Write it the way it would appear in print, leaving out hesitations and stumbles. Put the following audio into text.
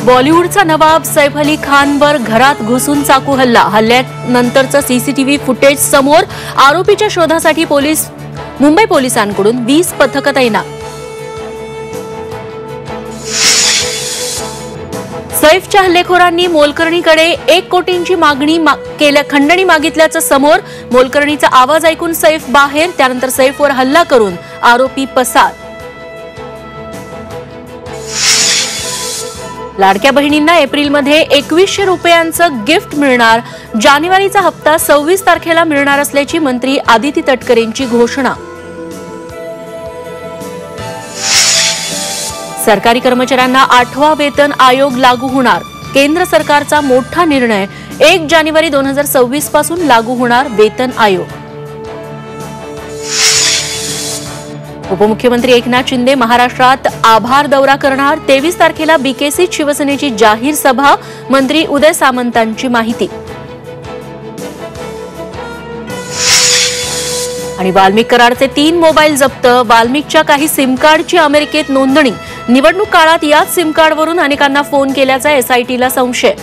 बॉलिवूडचा नवाब सैफ अली खानवर घरात घुसून चाकू हल्ला. हल्ल्यानंतरचं सीसीटीव्ही फुटेज समोर. आरोपीच्या शोधासाठी मुंबई पोलिसांकडून 20 पथकं तैनात. सैफच्या हल्लेखोरांनी मोलकरणीकडे 1 कोटींची खंडणी मागितल्याचं समोर. मोलकरणीचा आवाज ऐकून सैफ बाहेर. त्यानंतर सैफवर हल्ला करून आरोपी पसार. लाडक्या बहिणींना एप्रिलमध्ये 2100 रुपयांचं गिफ्ट मिळणार. जानेवारीचा हप्ता 26 तारखेला मिळणार असल्याची मंत्री आदिती तटकरेंची घोषणा. सरकारी कर्मचाऱ्यांना 8वा वेतन आयोग लागू होणार. केंद्र सरकारचा मोठा निर्णय. 1 जानेवारी 2026 पासून लागू होणार वेतन आयोग. उपमुख्यमंत्री एकनाथ शिंदे महाराष्ट्रात आभार दौरा करणार. 23 तारखेला बीकेसीत शिवसेनेची जाहीर सभा. मंत्री उदय सामंतांची माहिती. आणि वाल्मिक करारचे 3 मोबाईल जप्त. वाल्मिकच्या काही सिम कार्डची अमेरिकेत नोंदणी. निवडणूक काळात याच सिम कार्डवरून अनेकांना फोन केल्याचा एसआयटीला संशय.